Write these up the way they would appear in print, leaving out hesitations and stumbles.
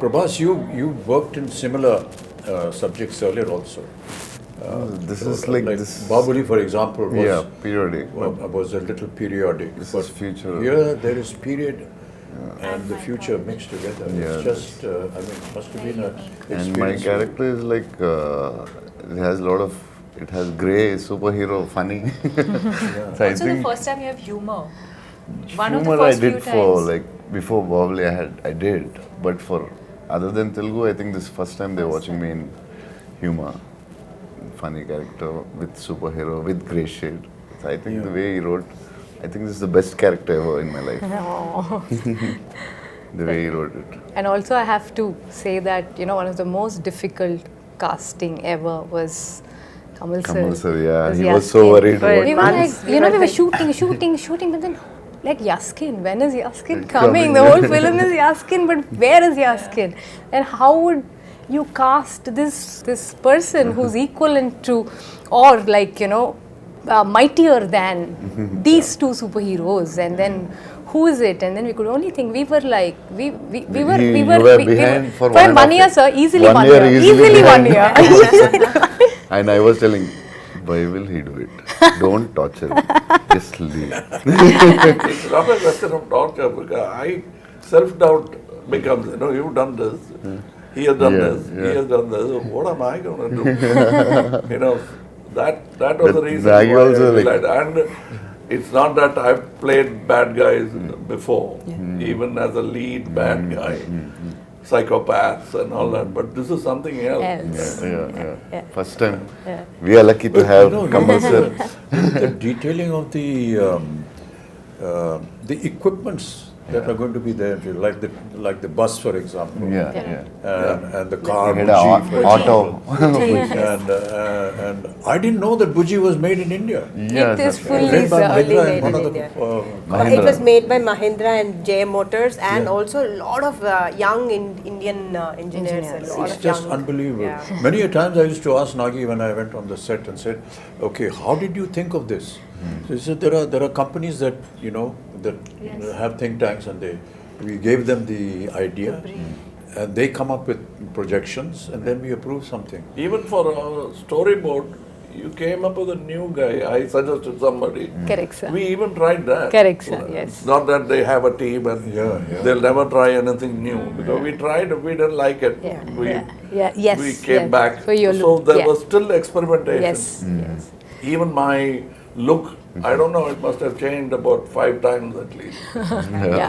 Prabhas, you worked in similar subjects earlier also. This is like this. Bahubali, for example, was periodic. Was a little periodic. This is future. Here there is period and the future mixed together. Yeah, it's just, I mean, it must have been a experience. And my character is like, it has a lot of, it has grey, superhero, funny. So Also the first time you have humor. One of the humor I first few did for times. like, before Bahubali I did, but for other than Telugu, I think this first time they're watching me in humor. Funny character with superhero, with grey shade. So I think the way he wrote, I think this is the best character ever in my life. The way he wrote it. And also I have to say that, you know, one of the most difficult casting ever was Kamal sir. Kamal sir, yeah, Was he was so worried about We were like, you know, we were shooting, but then like Yaskin, when is Yaskin coming? The whole film is Yaskin, but where is Yaskin? And how would you cast this person who's equivalent to, or like, you know, mightier than these two superheroes, and then who is it? And then we could only think, we were like, we were behind for 1 year, sir, easily 1 year, easily 1 year. And I was telling, why will he do it? Don't torture him. Just leave. It's not a question of torture, because self-doubt becomes, you know, you've done this, he has done this, he has done this, what am I going to do? You know, that was the reason why also I like, and it's not that I've played bad guys before, even as a lead bad guy, psychopaths and all that, but this is something else. Yeah. First time, we are lucky to have Kamal sir. The detailing of the equipments that are going to be there, like the bus, for example, and the car, Buji, for auto. and I didn't know that Buji was made in India. It is fully Made by early Mahindra made and one in of India. the It was made by Mahindra and JM Motors, and also a lot of young Indian engineers. A lot It's of just young, unbelievable. Yeah. Many a times I used to ask Nagi when I went on the set and said, "Okay, how did you think of this?" So he said, "There are companies that have think tanks, and we gave them the idea, and they come up with projections, and then we approve something." Even for a storyboard, you came up with a new guy. I suggested somebody. Correct, sir. We even tried that. Correct, sir, yes. It's not that they have a team and they'll never try anything new. Because we tried, we didn't like it. We came back. For your so look, there was still experimentation. Yes. Even my look, I don't know, it must have changed about 5 times at least.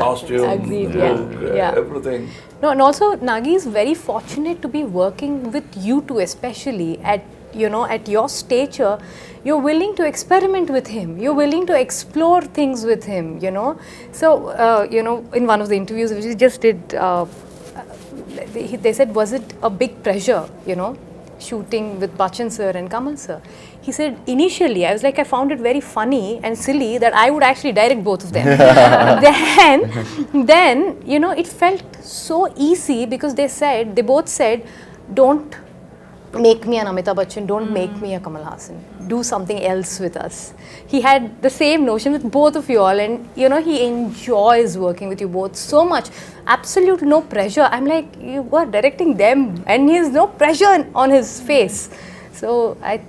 Costume, agreed, look, everything. No, and also Nagi is very fortunate to be working with you two, especially at your stature. You're willing to experiment with him. You're willing to explore things with him. So in one of the interviews which we just did, they said, was it a big pressure? Shooting with Bachchan sir and Kamal sir. He said, initially, I was like, I found it very funny and silly that I would actually direct both of them. then, it felt so easy because they both said, don't make me an Amitabh Bachchan, don't make me a Kamal Haasan. Do something else with us. He had the same notion with both of you all, and he enjoys working with you both so much. Absolute no pressure. I'm like, you were directing them and he has no pressure on his face. So I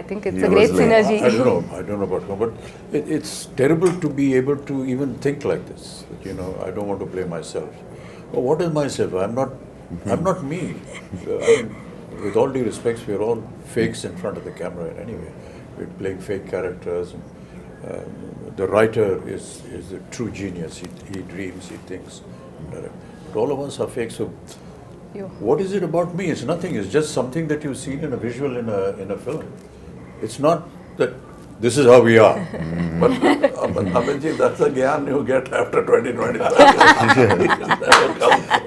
think it's a great synergy. I don't know about him, but it's terrible to be able to even think like this. I don't want to play myself. But what is myself? I'm not me. With all due respect, we're all fakes in front of the camera anyway. We're playing fake characters. And, the writer is a true genius. He dreams, he thinks. But all of us are fake. So, what is it about me? It's nothing. It's just something that you've seen in a visual in a film. It's not that this is how we are. But Abhinji, that's a gyan you get after 20, 25 years. It never comes.